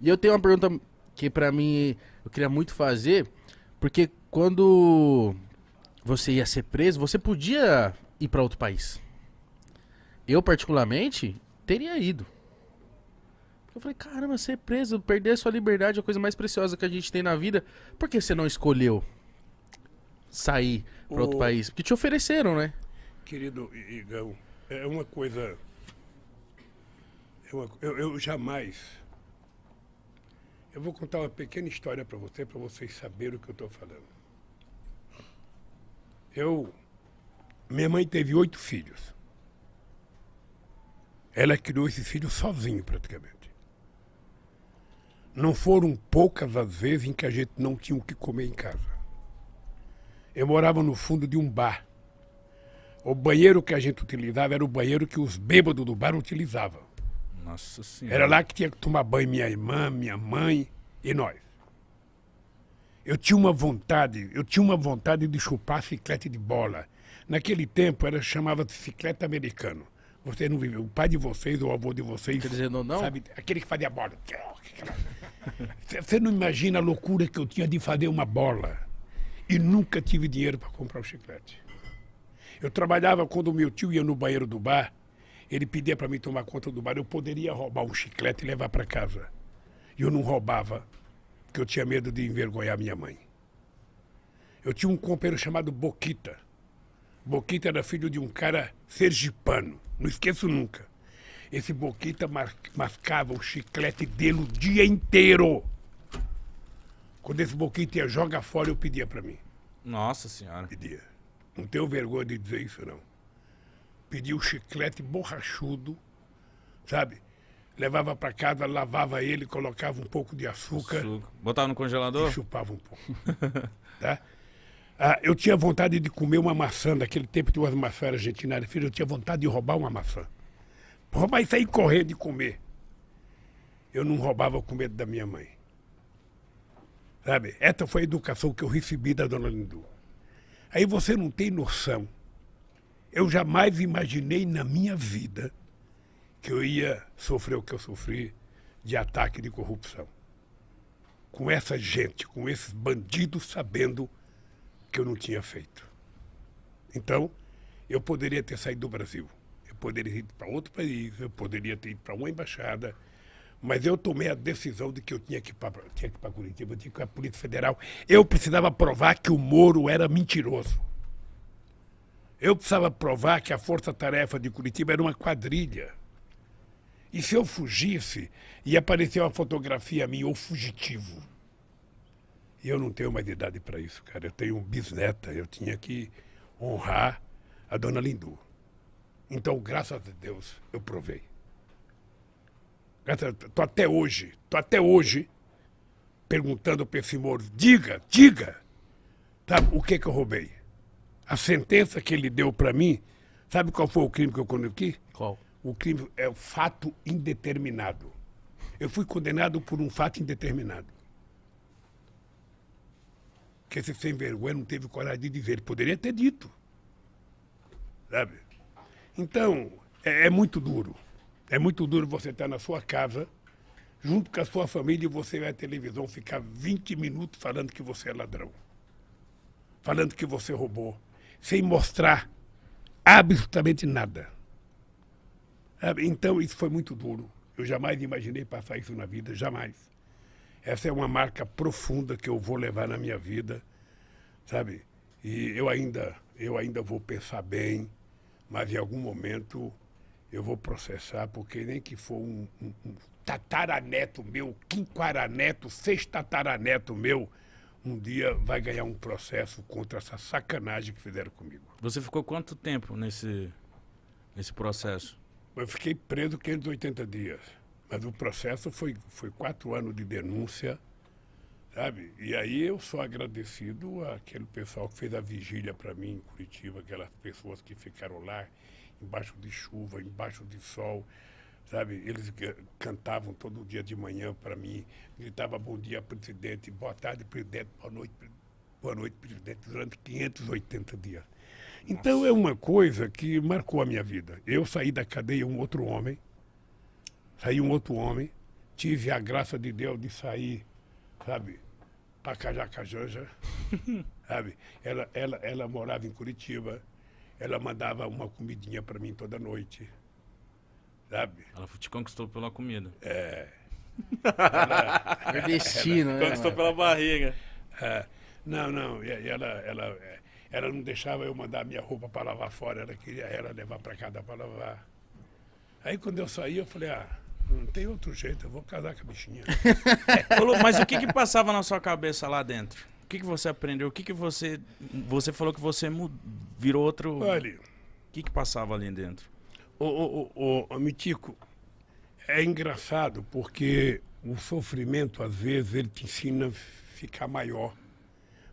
E eu tenho uma pergunta que pra mim eu queria muito fazer, porque quando você ia ser preso, você podia ir pra outro país. Eu, particularmente, teria ido. Eu falei, caramba, ser preso, perder a sua liberdade é a coisa mais preciosa que a gente tem na vida. Por que você não escolheu sair pra outro O país? Porque te ofereceram, né? querido Igão, é uma coisa. Eu jamais. Eu vou contar uma pequena história para vocês saberem o que eu estou falando. Minha mãe teve 8 filhos. Ela criou esses filhos sozinha, praticamente. Não foram poucas as vezes em que a gente não tinha o que comer em casa. Eu morava no fundo de um bar. O banheiro que a gente utilizava era o banheiro que os bêbados do bar utilizavam. Nossa senhora. Era lá que tinha que tomar banho minha irmã, minha mãe e nós. Eu tinha uma vontade de chupar chiclete de bola. Naquele tempo chamava de chiclete americano. Vocês não viviam, o pai de vocês ou o avô de vocês, Quer dizer, não? sabe, aquele que fazia bola. Você não imagina a loucura que eu tinha de fazer uma bola. E nunca tive dinheiro para comprar o chiclete. Eu trabalhava quando o meu tio ia no banheiro do bar, ele pedia para mim tomar conta do bar, eu poderia roubar um chiclete e levar para casa. E eu não roubava, porque eu tinha medo de envergonhar minha mãe. Eu tinha um companheiro chamado Boquita. Boquita era filho de um cara sergipano, não esqueço nunca. Esse Boquita mascava o chiclete dele o dia inteiro. Quando esse Boquita ia jogar fora, eu pedia para mim. Nossa senhora. Pedia. Não tenho vergonha de dizer isso, não. Pedia o chiclete borrachudo, sabe? Levava para casa, lavava ele, colocava um pouco de açúcar. Botava no congelador? E chupava um pouco. Tá? Eu tinha vontade de comer uma maçã. Naquele tempo tinha umas maçãs argentinas. Filho, eu tinha vontade de roubar uma maçã. Roubar e sair correndo e comer. Eu não roubava com medo da minha mãe. Sabe? Essa foi a educação que eu recebi da dona Lindu. Aí você não tem noção. Eu jamais imaginei na minha vida que eu ia sofrer o que eu sofri de ataque de corrupção. Com essa gente, com esses bandidos sabendo que eu não tinha feito. Então, eu poderia ter saído do Brasil. Eu poderia ter ido para outro país, eu poderia ter ido para uma embaixada, mas eu tomei a decisão de que eu tinha que ir para Curitiba, eu tinha que ir para a Polícia Federal. Eu precisava provar que o Moro era mentiroso. Eu precisava provar que a Força-Tarefa de Curitiba era uma quadrilha. E se eu fugisse, ia aparecer uma fotografia minha, ou fugitivo. E eu não tenho mais idade para isso, cara. Eu tenho um bisneta, eu tinha que honrar a dona Lindu. Então, graças a Deus, eu provei. Tô até hoje, perguntando para esse Moro, diga, tá, o que eu roubei? A sentença que ele deu para mim, sabe qual foi o crime que eu cometi? Qual? O crime é o fato indeterminado. Eu fui condenado por um fato indeterminado. Que esse sem vergonha não teve coragem de dizer. Ele poderia ter dito. Sabe? Então, é muito duro. É muito duro você estar na sua casa, junto com a sua família, e você vai à televisão ficar 20 minutos falando que você é ladrão. Falando que você roubou. Sem mostrar absolutamente nada. Sabe? Então, isso foi muito duro. Eu jamais imaginei passar isso na vida, jamais. Essa é uma marca profunda que eu vou levar na minha vida, sabe? E eu ainda vou pensar bem, mas em algum momento eu vou processar, porque nem que for um tataraneto meu, quinquaraneto, sextataraneto meu, um dia vai ganhar um processo contra essa sacanagem que fizeram comigo. Você ficou quanto tempo nesse processo? Eu fiquei preso 580 dias. Mas o processo foi 4 anos de denúncia, sabe? E aí eu sou agradecido àquele pessoal que fez a vigília para mim em Curitiba, aquelas pessoas que ficaram lá, embaixo de chuva, embaixo de sol, sabe? Eles cantavam todo dia de manhã para mim, gritavam bom dia, presidente, boa tarde, presidente, boa noite, presidente, durante 580 dias. Então é uma coisa que marcou a minha vida. Eu saí da cadeia um outro homem, tive a graça de Deus de sair, sabe, para Cajacajanja, sabe? Ela morava em Curitiba, ela mandava uma comidinha para mim toda noite, sabe? Ela te conquistou pela comida. Nordestino, né? Conquistou pela barriga. Não, e ela não deixava eu mandar minha roupa para lavar fora, ela queria ela levar para casa para lavar. Aí quando eu saí, eu falei, não tem outro jeito, eu vou casar com a bichinha. Mas o que passava na sua cabeça lá dentro? O que você aprendeu? O que você falou que você virou outro... Olha... O que passava ali dentro? Mitico, é engraçado porque o sofrimento, às vezes, ele te ensina a ficar maior,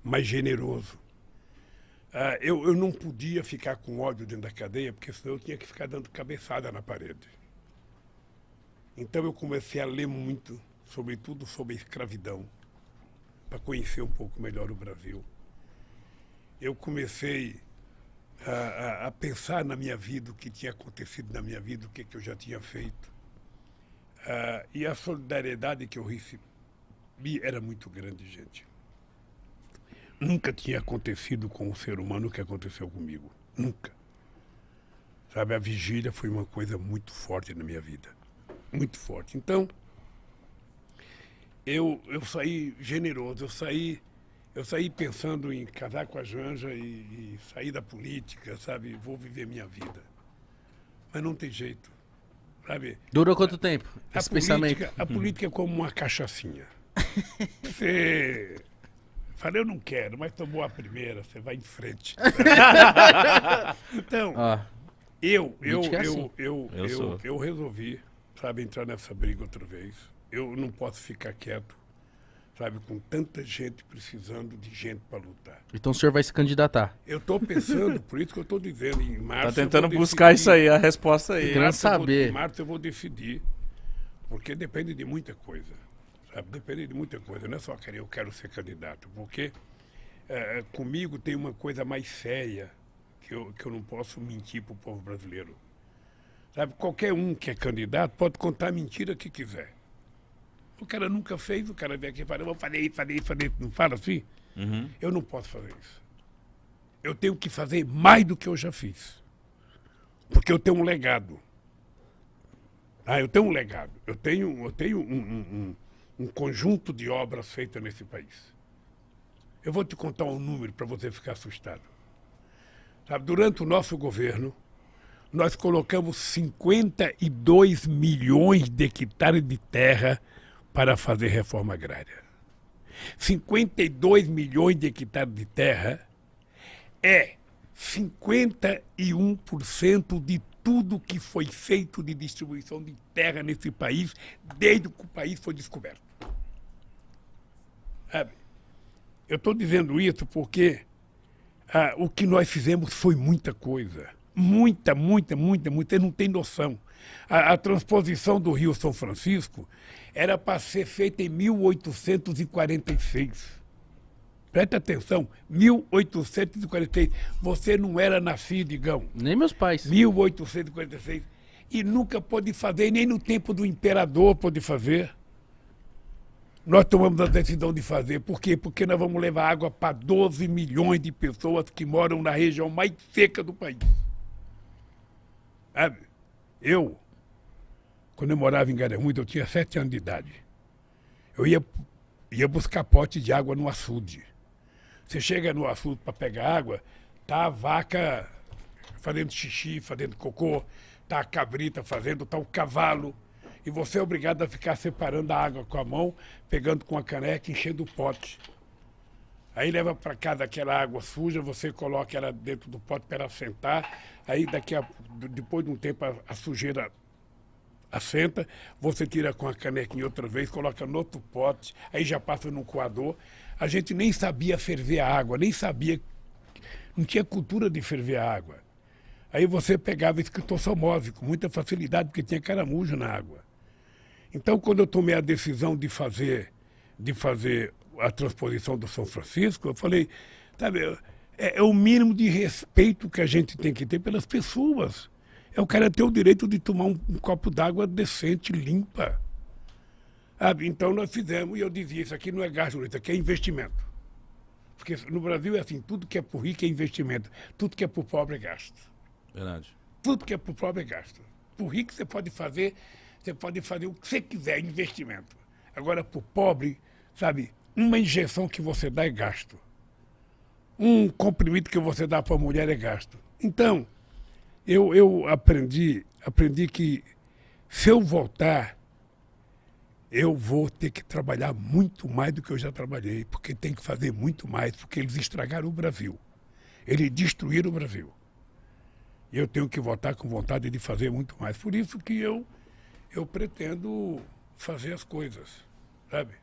mais generoso. Eu não podia ficar com ódio dentro da cadeia, porque senão eu tinha que ficar dando cabeçada na parede. Então eu comecei a ler muito, sobretudo sobre a escravidão, para conhecer um pouco melhor o Brasil. Eu comecei a pensar na minha vida, o que tinha acontecido na minha vida, o que eu já tinha feito. E a solidariedade que eu recebi era muito grande, gente. Nunca tinha acontecido com um ser humano o que aconteceu comigo. Nunca. Sabe, a vigília foi uma coisa muito forte na minha vida. Muito forte. Então, eu saí generoso, eu saí pensando em casar com a Janja e sair da política, sabe? Vou viver minha vida. Mas não tem jeito, sabe? Durou quanto tempo esse pensamento? A política é como uma cachaçinha. Você... Falei, eu não quero, mas tomou a primeira, você vai em frente. Então, eu resolvi, sabe, entrar nessa briga outra vez. Eu não posso ficar quieto, sabe, com tanta gente precisando de gente para lutar. Então o senhor vai se candidatar? Eu estou pensando, por isso que eu estou dizendo, em março. Tá tentando buscar isso aí, a resposta aí. Querendo saber. Em março eu vou decidir, porque depende de muita coisa. Sabe? Depende de muita coisa, não é só eu quero ser candidato, porque comigo tem uma coisa mais séria que eu não posso mentir para o povo brasileiro. Sabe? Qualquer um que é candidato pode contar a mentira que quiser. O cara nunca fez, o cara vem aqui e fala, eu vou fazer isso, não fala assim? Uhum. Eu não posso fazer isso. Eu tenho que fazer mais do que eu já fiz, porque eu tenho um legado. Eu tenho um legado, eu tenho um conjunto de obras feitas nesse país. Eu vou te contar um número para você ficar assustado. Sabe, durante o nosso governo, nós colocamos 52 milhões de hectares de terra para fazer reforma agrária. 52 milhões de hectares de terra é 51% de tudo que foi feito de distribuição de terra nesse país desde que o país foi descoberto. Sabe? Eu estou dizendo isso porque o que nós fizemos foi muita coisa. Muita. Você não tem noção. A transposição do Rio São Francisco era para ser feita em 1846. Presta atenção, 1846. Você não era nascido, Igão. Nem meus pais. 1846. E nunca pôde fazer, nem no tempo do imperador pôde fazer. Nós tomamos a decisão de fazer. Por quê? Porque nós vamos levar água para 12 milhões de pessoas que moram na região mais seca do país. Sabe? Quando eu morava em Garanhuns, eu tinha 7 anos de idade. Eu ia buscar pote de água no açude. Você chega no açude para pegar água, tá a vaca fazendo xixi, fazendo cocô, tá a cabrita fazendo, tá o cavalo. E você é obrigado a ficar separando a água com a mão, pegando com a caneca, enchendo o pote. Aí leva para casa aquela água suja, você coloca ela dentro do pote para ela sentar. Aí depois de um tempo a sujeira assenta, você tira com a canequinha outra vez, coloca no outro pote, aí já passa no coador. A gente nem sabia ferver a água, nem sabia, não tinha cultura de ferver a água. Aí você pegava esquistossomose com muita facilidade, porque tinha caramujo na água. Então, quando eu tomei a decisão de fazer a transposição do São Francisco, eu falei, sabe, é o mínimo de respeito que a gente tem que ter pelas pessoas. É o cara ter o direito de tomar um copo d'água decente, limpa. Sabe? Então nós fizemos, e eu dizia, isso aqui não é gasto, isso aqui é investimento. Porque no Brasil é assim, tudo que é por rico é investimento, tudo que é por pobre é gasto. Verdade. Tudo que é por pobre é gasto. Por rico você pode fazer o que você quiser, investimento. Agora, por pobre, sabe, uma injeção que você dá é gasto. Um comprimido que você dá para a mulher é gasto. Então, eu aprendi que se eu voltar, eu vou ter que trabalhar muito mais do que eu já trabalhei, porque tem que fazer muito mais, porque eles estragaram o Brasil. Eles destruíram o Brasil. E eu tenho que voltar com vontade de fazer muito mais. Por isso que eu pretendo fazer as coisas, sabe?